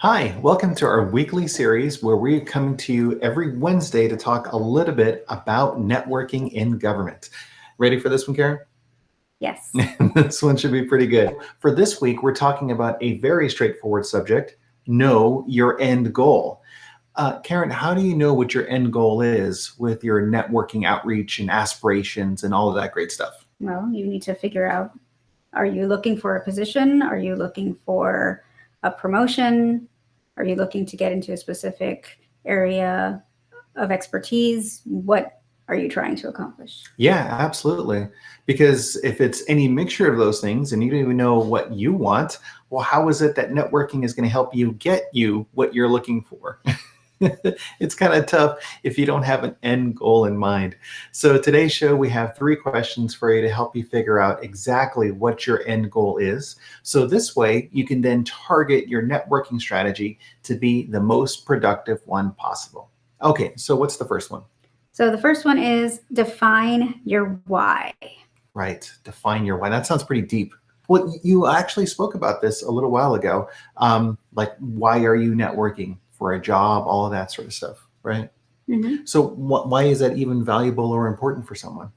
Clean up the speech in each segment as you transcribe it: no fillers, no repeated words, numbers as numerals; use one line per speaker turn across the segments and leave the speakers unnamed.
Hi, welcome to our weekly series where we're coming to you every Wednesday to talk a little bit about networking in government. Ready for this one, Karen?
Yes.
This one should be pretty good. For this week, we're talking about a very straightforward subject: know your end goal. Karen, how do you know what your end goal is with your networking outreach and aspirations and all of that great stuff?
Well, you need to figure out, are you looking for a position? Are you looking for a promotion? Are you looking to get into a specific area of expertise? What are you trying to accomplish?
Yeah, absolutely. Because if it's any mixture of those things and you don't even know what you want, well, how is it that networking is going to help you get you what you're looking for? It's kind of tough if you don't have an end goal in mind. So, today's show, we have three questions for you to help you figure out exactly what your end goal is. So, this way, you can then target your networking strategy to be the most productive one possible. Okay, so what's the first one?
So the first one is define your why.
Right. Define your why. That sounds pretty deep. Well, you actually spoke about this a little while ago. Like, why are you networking for a job? All of that sort of stuff. Right.
Mhm.
So, why is that even valuable or important for someone?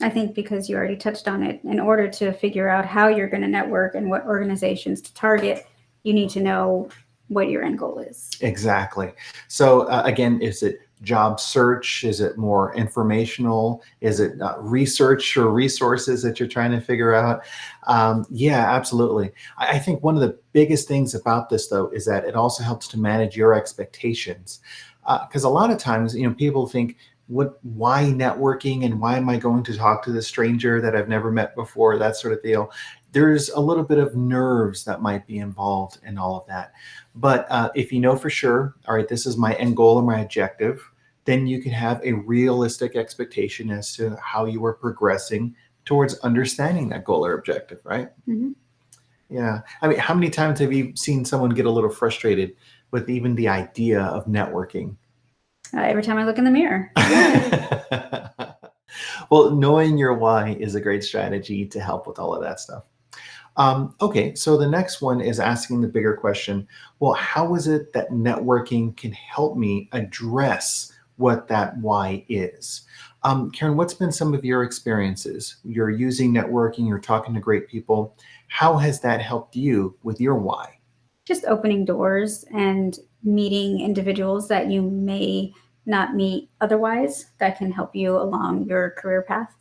I think because you already touched on it, in order to figure out how you're going to network and what organizations to target, you need to know what your end goal is.
Exactly. So, again, is it job search? Is it more informational? Is it research or resources that you're trying to figure out? Yeah, absolutely. I think one of the biggest things about this, though, is that it also helps to manage your expectations. Because a lot of times, people think, why networking and why am I going to talk to this stranger that I've never met before? That sort of deal. There's a little bit of nerves that might be involved in all of that. But if you know for sure, all right, this is my end goal or my objective, then you can have a realistic expectation as to how you are progressing towards understanding that goal or objective, right?
Mhm.
Yeah. I mean, how many times have you seen someone get a little frustrated with even the idea of networking?
Every time I look in the mirror.
Well, knowing your why is a great strategy to help with all of that stuff. Okay, so the next one is asking the bigger question. Well, how is it that networking can help me address what that why is? Karen, what's been some of your experiences? You're using networking, you're talking to great people. How has that helped you with your why?
Just opening doors and meeting individuals that you may not meet otherwise that can help you along your career path.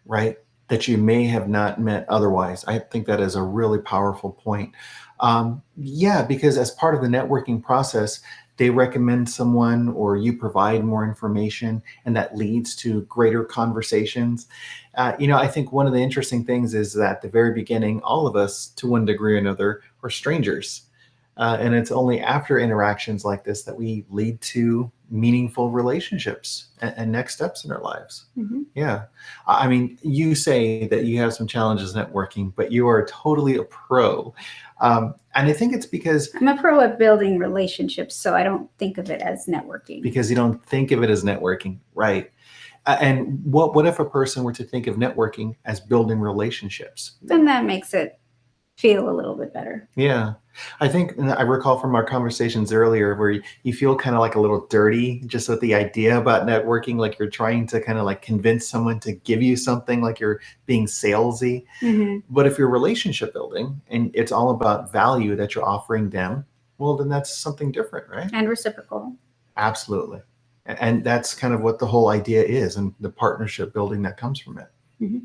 Right? That you may have not met otherwise. I think that is a really powerful point. Yeah, because as part of the networking process, they recommend someone or you provide more information, and that leads to greater conversations. I think one of the interesting things is that at the very beginning, all of us, to one degree or another, are strangers. And it's only after interactions like this that we lead to meaningful relationships and next steps in our lives.
Mhm.
Yeah. I mean, you say that you have some challenges networking, but you are totally a pro. And I think it's
I'm a pro at building relationships, so I don't think of it as networking.
because you don't think of it as networking, right? And what if a person were to think of networking as building relationships?
Then that makes it feel a little bit better.
Yeah. I think, and I recall from our conversations earlier where you feel kind of like a little dirty just with the idea about networking, like you're trying to kind of like convince someone to give you something, like you're being salesy.
Hmm.
But if you're relationship building and it's all about value that you're offering them, well, then that's something different, right?
And reciprocal.
Absolutely. And that's kind of what the whole idea is and the partnership building that comes from it.
Hmm.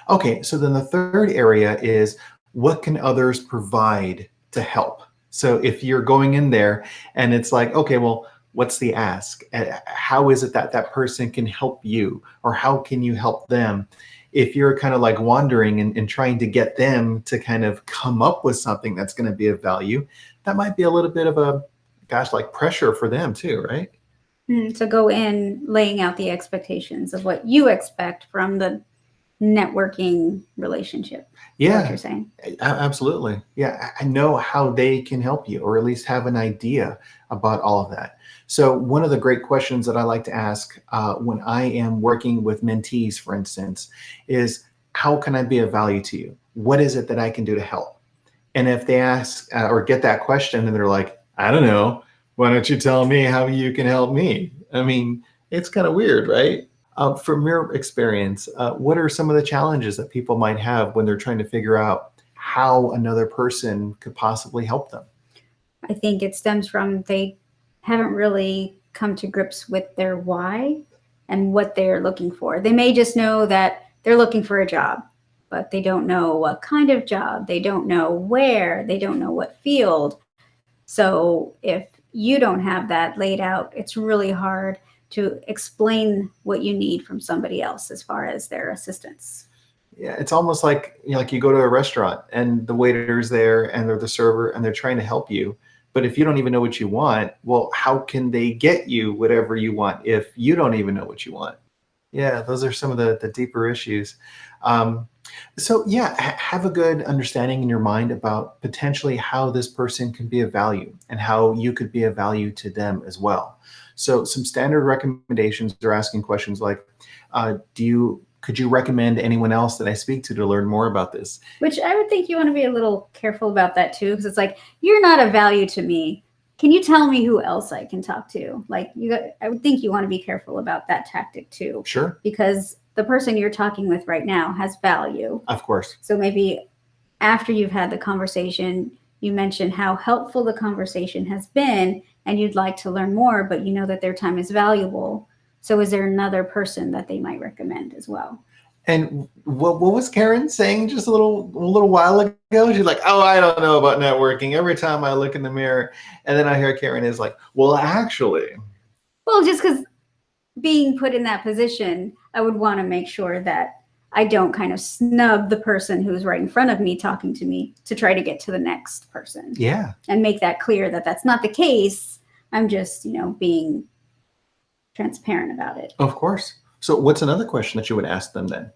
Okay, so then the third area is what can others provide to help? So if you're going in there and it's like, okay, well, what's the ask? How is it that that person can help you or how can you help them? If you're kind of like wandering and trying to get them to kind of come up with something that's going to be of value, that might be a little bit of a, gosh, like pressure for them too, right?
So go in laying out the expectations of what you expect from the networking relationship. Is that what
Yeah,
you're saying?
Absolutely. Yeah, I know how they can help you, or at least have an idea about all of that. So, one of the great questions that I like to ask when I am working with mentees, for instance, is how can I be of value to you? What is it that I can do to help? And if they ask or get that question and they're like, I don't know. Why don't you tell me how you can help me? I mean, it's kind of weird, right? From your experience, what are some of the challenges that people might have when they're trying to figure out how another person could possibly help them?
I think it stems from they haven't really come to grips with their why and what they're looking for. They may just know that they're looking for a job, but they don't know what kind of job, they don't know where, they don't know what field. So if you don't have that laid out, it's really hard to explain what you need from somebody else as far as their assistance.
Yeah, it's almost like like you go to a restaurant and the waiter's there and they're the server and they're trying to help you. But if you don't even know what you want, well, how can they get you whatever you want if you don't even know what you want? Yeah, those are some of the deeper issues. Um, so yeah, have a good understanding in your mind about potentially how this person can be of value and how you could be of value to them as well. So some standard recommendations are asking questions like, could you recommend anyone else that I speak to learn more about this?
Which I would think you want to be a little careful about that too, because it's like, you're not of value to me. Can you tell me who else I can talk to? Like I would think you want to be careful about that tactic too,
Sure,
because the person you're talking with right now has value.
of course.
So maybe after you've had the conversation, you mention how helpful the conversation has been and you'd like to learn more, but you know that their time is valuable. So is there another person that they might recommend as well?
And what was Karen saying just a little while ago? She's like, "Oh, I don't know about networking. Every time I look in the mirror," and then I hear Karen is like, "Well, actually,
Well, just because being put in that position, I would want to make sure that I don't kind of snub the person who's right in front of me talking to me to try to get to the next person
yeah,
and make that clear that that's not the case. I'm just, being transparent about it.
of course." So, what's another question that you would ask them then?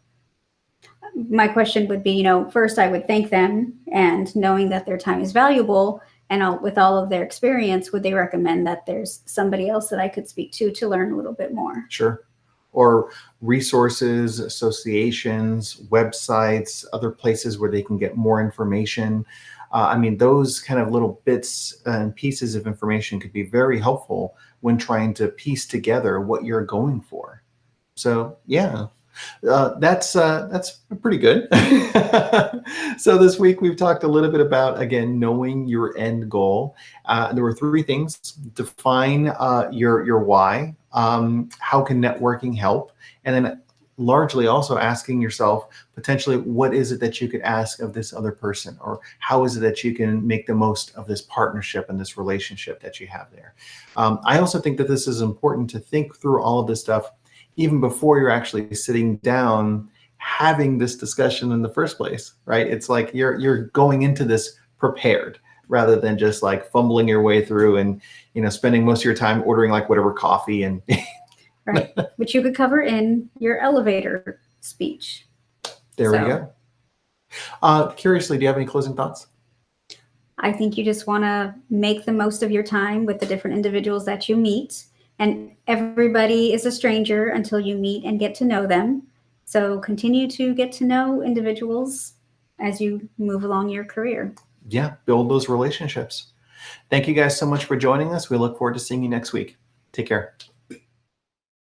My question would be, first I would thank them, and knowing that their time is valuable and with all of their experience, would they recommend that there's somebody else that I could speak to learn a little bit more?
Sure. Or resources, associations, websites, other places where they can get more information. I mean, those kind of little bits and pieces of information could be very helpful when trying to piece together what you're going for. So, yeah, that's pretty good. So this week we've talked a little bit about again knowing your end goal. There were three things: define your why. How can networking help? And then largely also asking yourself potentially what is it that you could ask of this other person, or how is it that you can make the most of this partnership and this relationship that you have there. I also think that this is important to think through all of this stuff even before you're actually sitting down having this discussion in the first place, right? It's like you're going into this prepared rather than just like fumbling your way through and spending most of your time ordering like whatever coffee and
Right. Which you could cover in your elevator speech.
there we go. Curiously, do you have any closing thoughts?
I think you just want to make the most of your time with the different individuals that you meet. And everybody is a stranger until you meet and get to know them. So continue to get to know individuals as you move along your career.
Yeah, build those relationships. Thank you guys so much for joining us. We look forward to seeing you next week. Take care.